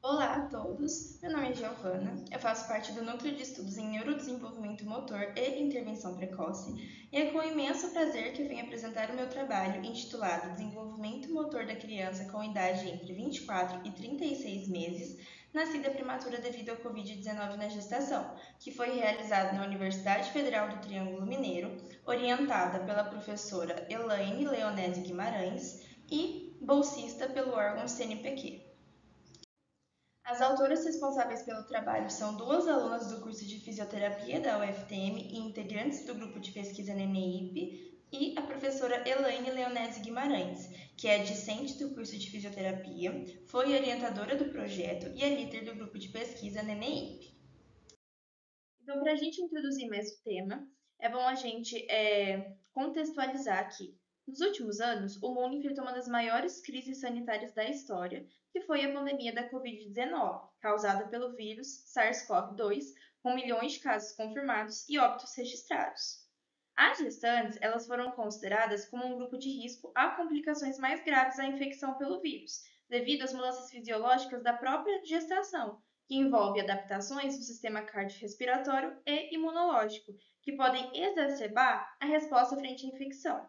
Olá a todos, meu nome é Giovana, eu faço parte do Núcleo de Estudos em Neurodesenvolvimento Motor e Intervenção Precoce e é com imenso prazer que eu venho apresentar o meu trabalho intitulado Desenvolvimento Motor da Criança com Idade entre 24 e 36 meses, nascida prematura devido ao Covid-19 na gestação, que foi realizado na Universidade Federal do Triângulo Mineiro, orientada pela professora Elaine Leonese Guimarães e bolsista pelo órgão CNPq. As autoras responsáveis pelo trabalho são duas alunas do curso de Fisioterapia da UFTM e integrantes do grupo de pesquisa NENEIP, e a professora Elaine Leonese Guimarães, que é discente do curso de Fisioterapia, foi orientadora do projeto e é líder do grupo de pesquisa NENEIP. Então, para a gente introduzir mais o tema, é bom a gente contextualizar aqui. Nos últimos anos, o mundo enfrentou uma das maiores crises sanitárias da história, que foi a pandemia da Covid-19, causada pelo vírus SARS-CoV-2, com milhões de casos confirmados e óbitos registrados. As gestantes, elas foram consideradas como um grupo de risco a complicações mais graves à infecção pelo vírus, devido às mudanças fisiológicas da própria gestação, que envolve adaptações do sistema cardiorrespiratório e imunológico, que podem exacerbar a resposta frente à infecção.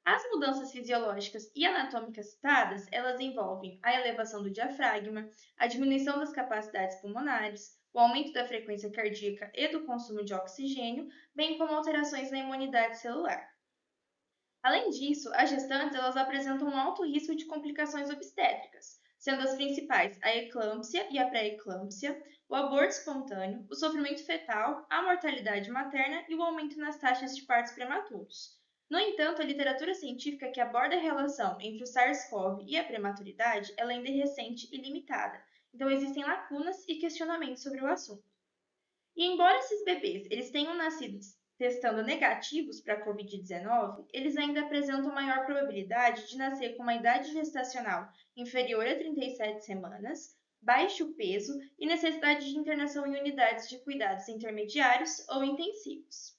As mudanças fisiológicas e anatômicas citadas, elas envolvem a elevação do diafragma, a diminuição das capacidades pulmonares, o aumento da frequência cardíaca e do consumo de oxigênio, bem como alterações na imunidade celular. Além disso, as gestantes elas apresentam um alto risco de complicações obstétricas, sendo as principais a eclâmpsia e a pré-eclâmpsia, o aborto espontâneo, o sofrimento fetal, a mortalidade materna e o aumento nas taxas de partos prematuros. No entanto, a literatura científica que aborda a relação entre o SARS-CoV e a prematuridade ela ainda é recente e limitada, então existem lacunas e questionamentos sobre o assunto. E embora esses bebês eles tenham nascido testando negativos para a Covid-19, eles ainda apresentam maior probabilidade de nascer com uma idade gestacional inferior a 37 semanas, baixo peso e necessidade de internação em unidades de cuidados intermediários ou intensivos.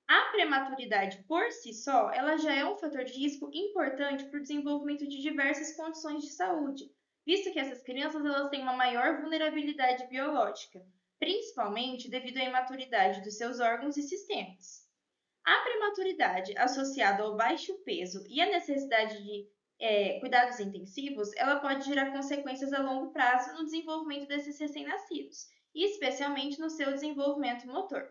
A prematuridade por si só, ela já é um fator de risco importante para o desenvolvimento de diversas condições de saúde, visto que essas crianças elas têm uma maior vulnerabilidade biológica, principalmente devido à imaturidade dos seus órgãos e sistemas. A prematuridade associada ao baixo peso e à necessidade de cuidados intensivos, ela pode gerar consequências a longo prazo no desenvolvimento desses recém-nascidos, e especialmente no seu desenvolvimento motor.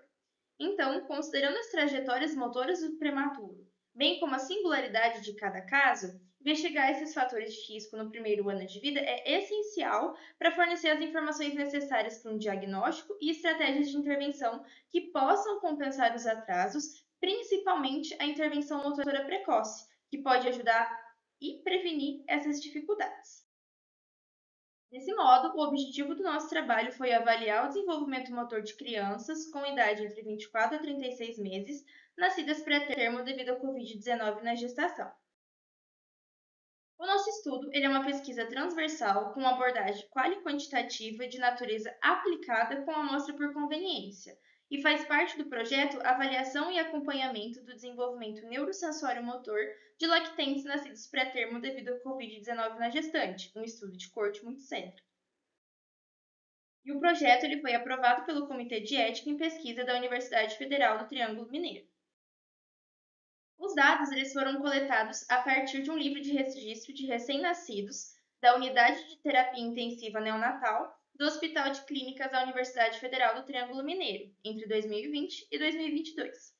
Então, considerando as trajetórias motoras do prematuro, bem como a singularidade de cada caso, investigar esses fatores de risco no primeiro ano de vida é essencial para fornecer as informações necessárias para um diagnóstico e estratégias de intervenção que possam compensar os atrasos, principalmente a intervenção motora precoce, que pode ajudar e prevenir essas dificuldades. Desse modo, o objetivo do nosso trabalho foi avaliar o desenvolvimento motor de crianças com idade entre 24 a 36 meses, nascidas pré-termo devido à Covid-19 na gestação. O nosso estudo ele é uma pesquisa transversal com abordagem quali-quantitativa de natureza aplicada com amostra por conveniência e faz parte do projeto Avaliação e Acompanhamento do Desenvolvimento Neurosensório-Motor de lactentes nascidos pré-termo devido à Covid-19 na gestante, um estudo de corte muito sério. E o projeto ele foi aprovado pelo Comitê de Ética em Pesquisa da Universidade Federal do Triângulo Mineiro. Os dados eles foram coletados a partir de um livro de registro de recém-nascidos da Unidade de Terapia Intensiva Neonatal do Hospital de Clínicas da Universidade Federal do Triângulo Mineiro, entre 2020 e 2022.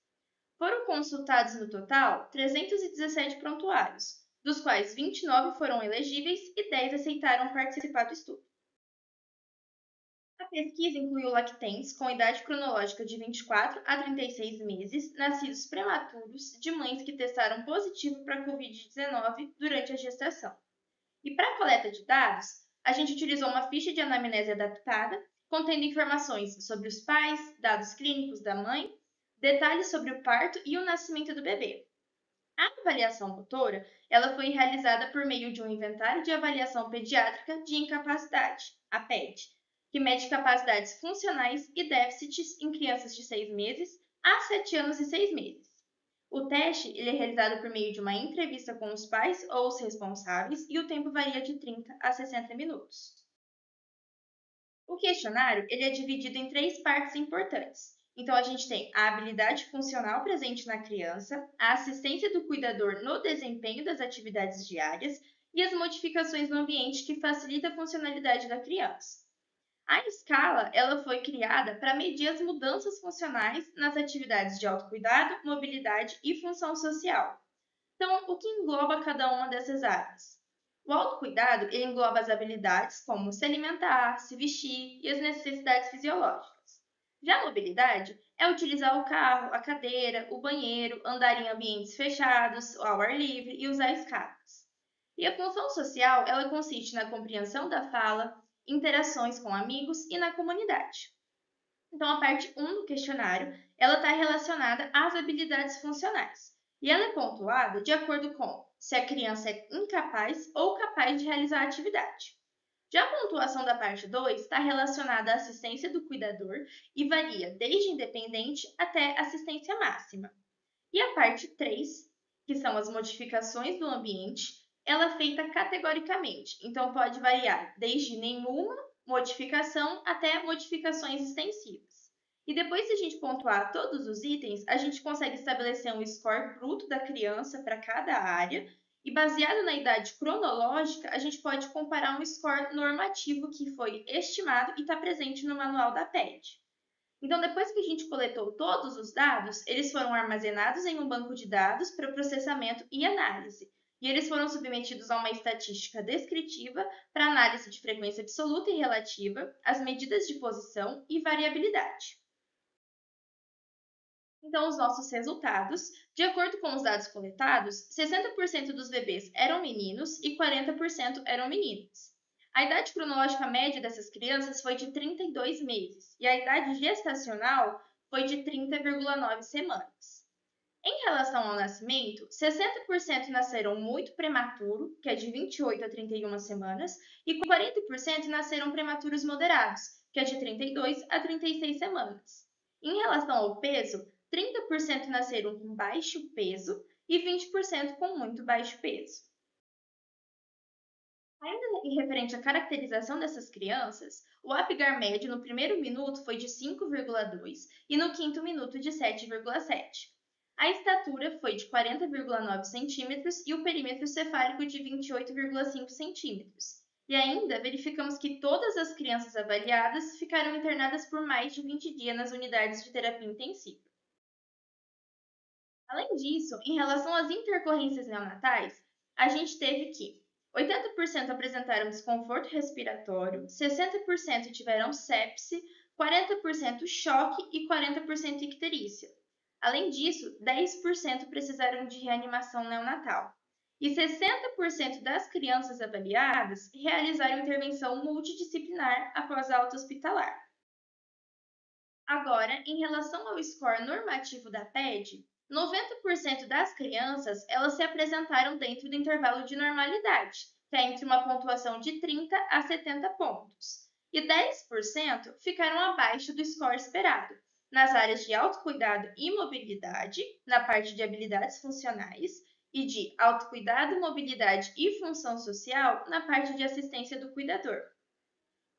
Foram consultados no total 317 prontuários, dos quais 29 foram elegíveis e 10 aceitaram participar do estudo. A pesquisa incluiu lactentes com idade cronológica de 24 a 36 meses, nascidos prematuros, de mães que testaram positivo para a Covid-19 durante a gestação. E para a coleta de dados, a gente utilizou uma ficha de anamnese adaptada, contendo informações sobre os pais, dados clínicos da mãe, detalhes sobre o parto e o nascimento do bebê. A avaliação motora, ela foi realizada por meio de um inventário de avaliação pediátrica de incapacidade, a PED, que mede capacidades funcionais e déficits em crianças de 6 meses a 7 anos e 6 meses. O teste ele é realizado por meio de uma entrevista com os pais ou os responsáveis e o tempo varia de 30 a 60 minutos. O questionário ele é dividido em 3 partes importantes. Então, a gente tem a habilidade funcional presente na criança, a assistência do cuidador no desempenho das atividades diárias e as modificações no ambiente que facilitam a funcionalidade da criança. A escala ela foi criada para medir as mudanças funcionais nas atividades de autocuidado, mobilidade e função social. Então, o que engloba cada uma dessas áreas? O autocuidado ele engloba as habilidades como se alimentar, se vestir e as necessidades fisiológicas. Já a mobilidade é utilizar o carro, a cadeira, o banheiro, andar em ambientes fechados, ao ar livre e usar escadas. E a função social ela consiste na compreensão da fala, interações com amigos e na comunidade. Então, a parte 1 do questionário ela está relacionada às habilidades funcionais. E ela é pontuada de acordo com se a criança é incapaz ou capaz de realizar a atividade. Já a pontuação da parte 2 está relacionada à assistência do cuidador e varia desde independente até assistência máxima. E a parte 3, que são as modificações do ambiente, ela é feita categoricamente, então pode variar desde nenhuma modificação até modificações extensivas. E depois de a gente pontuar todos os itens, a gente consegue estabelecer um score bruto da criança para cada área e baseado na idade cronológica, a gente pode comparar um score normativo que foi estimado e está presente no manual da PED. Então, depois que a gente coletou todos os dados, eles foram armazenados em um banco de dados para processamento e análise. E eles foram submetidos a uma estatística descritiva para análise de frequência absoluta e relativa, as medidas de posição e variabilidade. Então, os nossos resultados, de acordo com os dados coletados, 60% dos bebês eram meninos e 40% eram meninas. A idade cronológica média dessas crianças foi de 32 meses e a idade gestacional foi de 30,9 semanas. Em relação ao nascimento, 60% nasceram muito prematuro, que é de 28 a 31 semanas, e 40% nasceram prematuros moderados, que é de 32 a 36 semanas. Em relação ao peso, 30% nasceram com baixo peso e 20% com muito baixo peso. Ainda em referente à caracterização dessas crianças, o Apgar médio no primeiro minuto foi de 5,2 e no quinto minuto de 7,7. A estatura foi de 40,9 centímetros e o perímetro cefálico de 28,5 centímetros. E ainda verificamos que todas as crianças avaliadas ficaram internadas por mais de 20 dias nas unidades de terapia intensiva. Além disso, em relação às intercorrências neonatais, a gente teve que 80% apresentaram desconforto respiratório, 60% tiveram sepse, 40% choque e 40% icterícia. Além disso, 10% precisaram de reanimação neonatal. E 60% das crianças avaliadas realizaram intervenção multidisciplinar após a alta hospitalar. Agora, em relação ao score normativo da PED, 90% das crianças elas se apresentaram dentro do intervalo de normalidade, que é entre uma pontuação de 30 a 70 pontos. E 10% ficaram abaixo do score esperado, nas áreas de autocuidado e mobilidade, na parte de habilidades funcionais, e de autocuidado, mobilidade e função social, na parte de assistência do cuidador.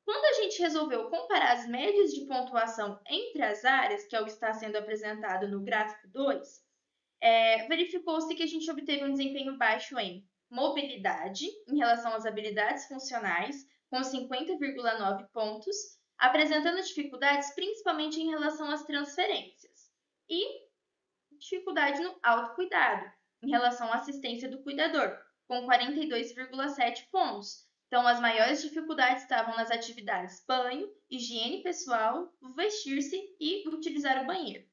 Quando a gente resolveu comparar as médias de pontuação entre as áreas, que é o que está sendo apresentado no gráfico 2, verificou-se que a gente obteve um desempenho baixo em mobilidade, em relação às habilidades funcionais, com 50,9 pontos, apresentando dificuldades principalmente em relação às transferências, e dificuldade no autocuidado, em relação à assistência do cuidador, com 42,7 pontos. Então, as maiores dificuldades estavam nas atividades banho, higiene pessoal, vestir-se e utilizar o banheiro.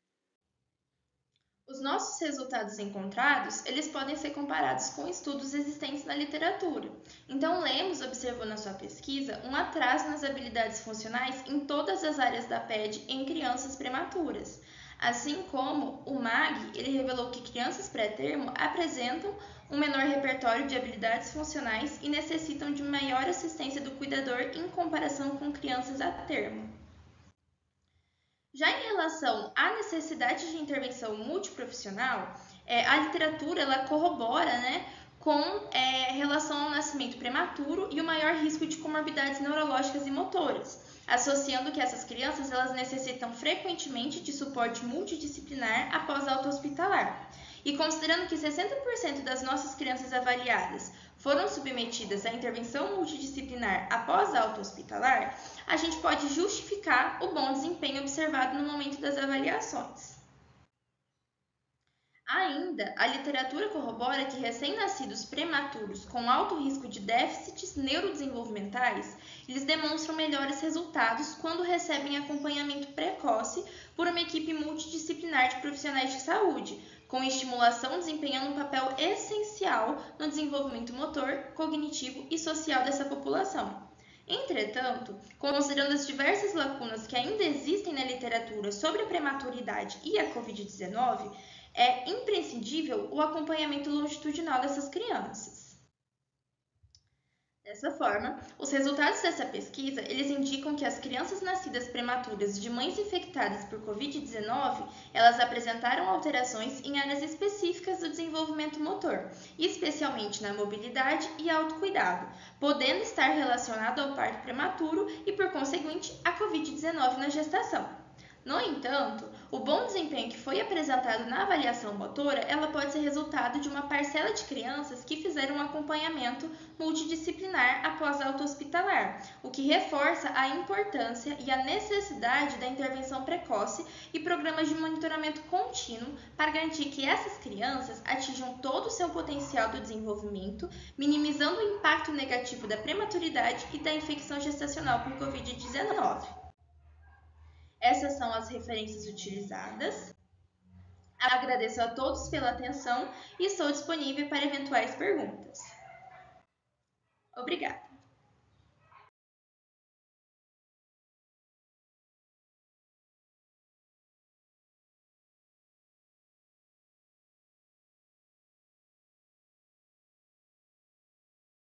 Os nossos resultados encontrados, eles podem ser comparados com estudos existentes na literatura. Então, Lemos observou na sua pesquisa um atraso nas habilidades funcionais em todas as áreas da PED em crianças prematuras. Assim como o MAG, ele revelou que crianças pré-termo apresentam um menor repertório de habilidades funcionais e necessitam de maior assistência do cuidador em comparação com crianças a termo. Já em relação à necessidade de intervenção multiprofissional, a literatura ela corrobora com relação ao nascimento prematuro e o maior risco de comorbidades neurológicas e motoras. associando que essas crianças elas necessitam frequentemente de suporte multidisciplinar após a alta hospitalar. E considerando que 60% das nossas crianças avaliadas foram submetidas à intervenção multidisciplinar após a alta hospitalar, a gente pode justificar o bom desempenho observado no momento das avaliações. Ainda, a literatura corrobora que recém-nascidos prematuros com alto risco de déficits neurodesenvolvimentais, eles demonstram melhores resultados quando recebem acompanhamento precoce por uma equipe multidisciplinar de profissionais de saúde, com estimulação desempenhando um papel essencial no desenvolvimento motor, cognitivo e social dessa população. Entretanto, considerando as diversas lacunas que ainda existem na literatura sobre a prematuridade e a Covid-19, é imprescindível o acompanhamento longitudinal dessas crianças. Dessa forma, os resultados dessa pesquisa, eles indicam que as crianças nascidas prematuras de mães infectadas por Covid-19, elas apresentaram alterações em áreas específicas do desenvolvimento motor, especialmente na mobilidade e autocuidado, podendo estar relacionado ao parto prematuro e, por conseguinte, à Covid-19 na gestação. No entanto, o bom desempenho que foi apresentado na avaliação motora, ela pode ser resultado de uma parcela de crianças que fizeram um acompanhamento multidisciplinar após a alta hospitalar, o que reforça a importância e a necessidade da intervenção precoce e programas de monitoramento contínuo para garantir que essas crianças atinjam todo o seu potencial do desenvolvimento, minimizando o impacto negativo da prematuridade e da infecção gestacional por Covid-19. Essas são as referências utilizadas. Agradeço a todos pela atenção e estou disponível para eventuais perguntas. Obrigada!